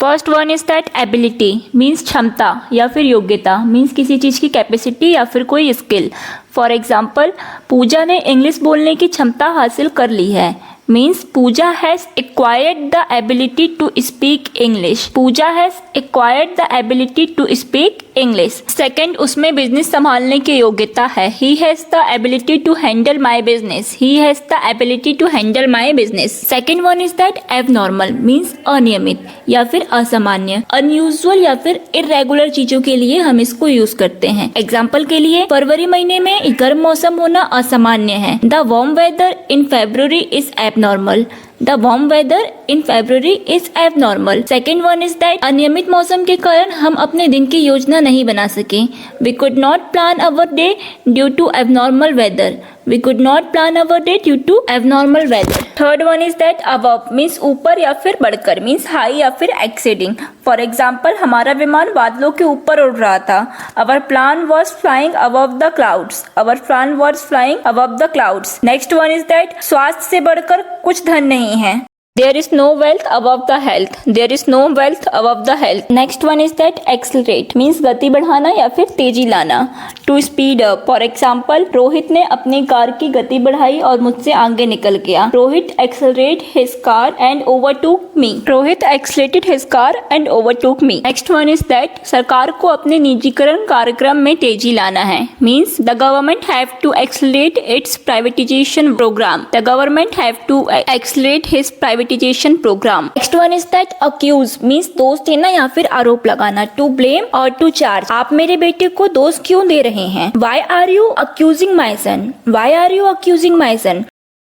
First one is that ability means क्षमता या फिर योग्यता, मीन्स किसी चीज़ की कैपेसिटी या फिर कोई स्किल। फॉर एग्जाम्पल, पूजा ने इंग्लिश बोलने की क्षमता हासिल कर ली है, means Pooja has acquired the ability to speak English. Pooja has acquired the ability to speak English. Second, उसमें बिजनेस संभालने की योग्यता है। He has the ability to handle my business. He has the ability to handle my business. Second one is that abnormal means अनियमित या फिर असामान्य, unusual या फिर इरेगुलर चीजों के लिए हम इसको यूज करते हैं। एग्जाम्पल के लिए, फरवरी महीने में गर्म मौसम होना असामान्य है। The warm weather in February is abnormal. The warm weather in February is abnormal. Second one is that अनियमित मौसम के कारण हम अपने दिन की योजना नहीं बना सके। We could not plan our day due to abnormal weather. We could not plan our day due to abnormal weather. Third one is that above means ऊपर या फिर बढ़कर, means high या फिर exceeding. For example, हमारा विमान बादलों के ऊपर उड़ रहा था। Our plane was flying above the clouds. Our plane was flying above the clouds. Next one is that स्वास्थ्य से बढ़कर कुछ धन नहीं है। There is no wealth above the health. There is no wealth above the health. Next one is that accelerate means गति बढ़ाना या फिर तेजी लाना। To speed up. For example, Rohit ने अपनी कार की गति बढ़ाई और मुझसे आगे निकल गया। Rohit accelerate his car and overtook me. Rohit accelerated his car and overtook me. Next one is that सरकार को अपने निजीकरण कार्यक्रम में तेजी लाना है। Means the government have to accelerate its privatization program. The government have to accelerate his privatization program. Next one is that accuse means दोष देना या फिर आरोप लगाना। To blame or to charge. आप मेरे बेटे को दोष क्यों दे रहे हैं? Why are you accusing my son? Why are you accusing my son?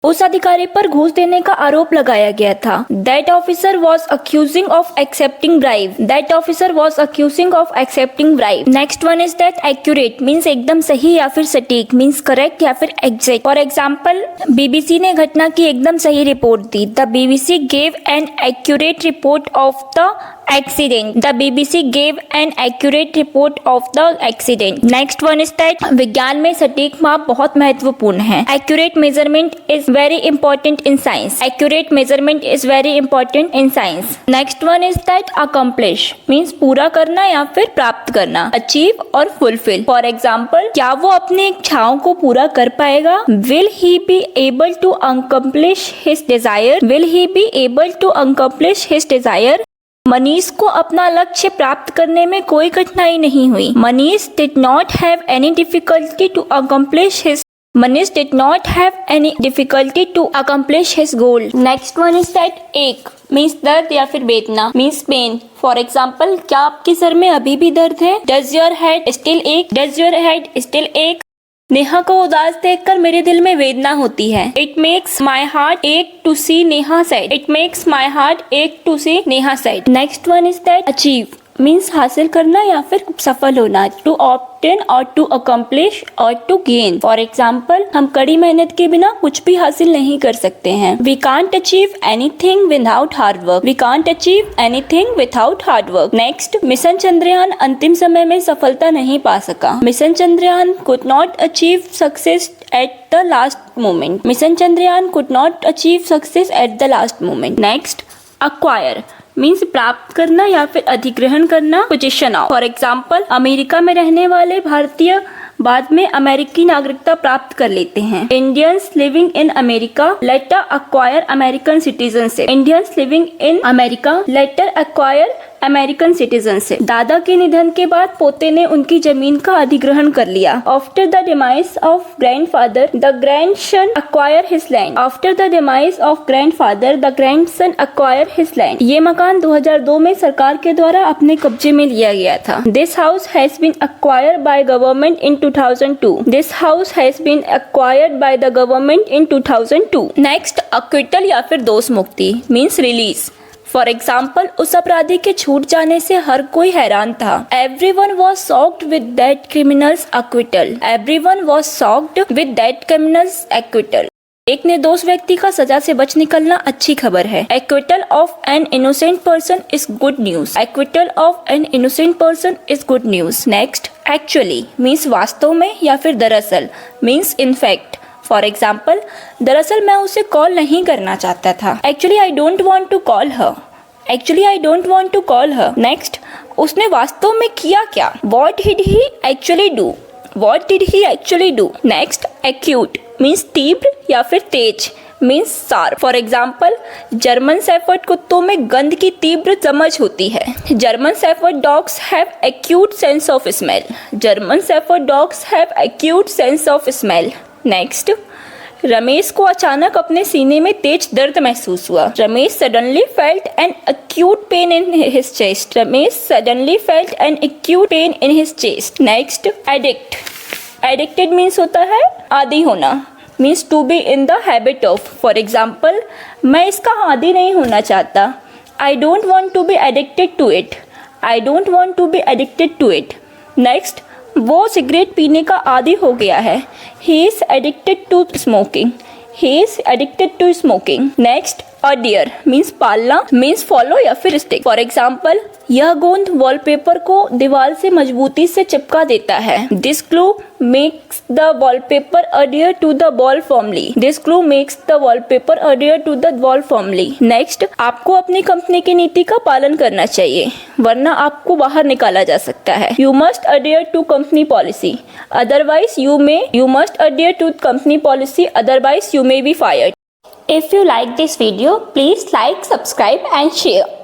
उस अधिकारी पर घूस देने का आरोप लगाया गया था। That officer was accusing of accepting bribe. That officer was accusing of accepting bribe. Next one is that accurate means एकदम सही या फिर सटीक, means correct या फिर exact. For example, BBC ने घटना की एकदम सही report the. The BBC gave an accurate report of the accident. The BBC gave an accurate report of the accident. Next one is that विज्ञान में सटीक माप बहुत महत्वपूर्ण है। Accurate measurement is very important in science. Accurate measurement is very important in science. Next one is that accomplish means पूरा करना या फिर प्राप्त करना। Achieve और fulfill. For example, क्या वो अपनी इच्छाओं को पूरा कर पाएगा? Will he be able to accomplish his desire? Will he be able to accomplish his desire? Manish को अपना लक्ष्य प्राप्त करने में कोई कठिनाई नहीं हुई। Manish did not have any difficulty to accomplish his Manish did not have any difficulty to accomplish his goal. Next one is that ache means दर्द या फिर वेदना, means pain. For example, क्या आपके सर में अभी भी दर्द है? Does your head still ache? Does your head still ache? Neha को उदास देखकर मेरे दिल में वेदना होती है। It makes my heart ache to see Neha sad. It makes my heart ache to see Neha sad. Next one is that achieve means हासिल करना या फिर सफल होना। To obtain or to accomplish or to gain. For example, हम कड़ी मेहनत के बिना कुछ भी हासिल नहीं कर सकते हैं। We can't achieve anything without hard work. We can't achieve anything without hard work. Next, mission Chandrayaan अंतिम समय में सफलता नहीं पा सका। Mission Chandrayaan could not achieve success at the last moment. Mission Chandrayaan could not achieve success at the last moment. Next, acquire means प्राप्त करना या फिर अधिग्रहण करना, position of. For example, America में रहने वाले भारतीय बाद में अमेरिकी नागरिकता प्राप्त कर लेते हैं। Indians living in America later acquire American citizenship. Indians living in America later acquire American citizenship. दादा के निधन के बाद पोते ने उनकी जमीन का अधिग्रहण कर लिया। After the demise of grandfather the grandson acquire his land. After the demise of grandfather the grandson acquire his land. ये मकान 2002 में सरकार के द्वारा अपने कब्जे में लिया गया था। This house has been acquired by government in 2002. This house has been acquired by the government in 2002. Next, acquittal या फिर दोष मुक्ति means release. For example, उस अपराधी के छूट जाने से हर कोई हैरान था। Everyone was shocked with that criminal's acquittal. Everyone was shocked with that criminal's acquittal. एक निर्दोष व्यक्ति का सजा से बच निकलना अच्छी खबर है। Acquittal of an innocent person is good news. Acquittal of an innocent person is good news. Next, actually means वास्तव में या फिर दरअसल means in fact. For example, दरअसल मैं उसे कॉल नहीं करना चाहता था। Actually I don't want to call her. Actually, I don't want to call her. Next, उसने वास्तव में किया क्या? What did he actually do? What did he actually do? Next, acute means तीव्र या फिर तेज means sharp. For example, German shepherd कुत्तों में गंध की तीव्र समझ होती है. German shepherd dogs have acute sense of smell. German shepherd dogs have acute sense of smell. Next, Ramesh को अचानक अपने सीने में तेज दर्द महसूस हुआ. Ramesh suddenly felt an acute pain in his chest. Ramesh suddenly felt an acute pain in his chest. Next, addict. Addicted means होता है आदी होना. Means to be in the habit of. For example, मैं इसका आदी नहीं होना चाहता. I don't want to be addicted to it. I don't want to be addicted to it. Next, वो सिगरेट पीने का आदी हो गया है. He is addicted to smoking. He is addicted to smoking. Next, adhere means पालना means follow या फिर stick. For example, यह गोंद वॉलपेपर को दीवार से मजबूती से चिपका देता है. This glue makes the wallpaper adhere to the wall firmly. This glue makes the wallpaper adhere to the wall firmly. Next, आपको अपनी कंपनी की नीति का पालन करना चाहिए, वरना आपको बाहर निकाला जा सकता है. You must adhere to company policy. Otherwise, you must adhere to company policy. Otherwise, you may be fired. If you like this video, please like, subscribe and share.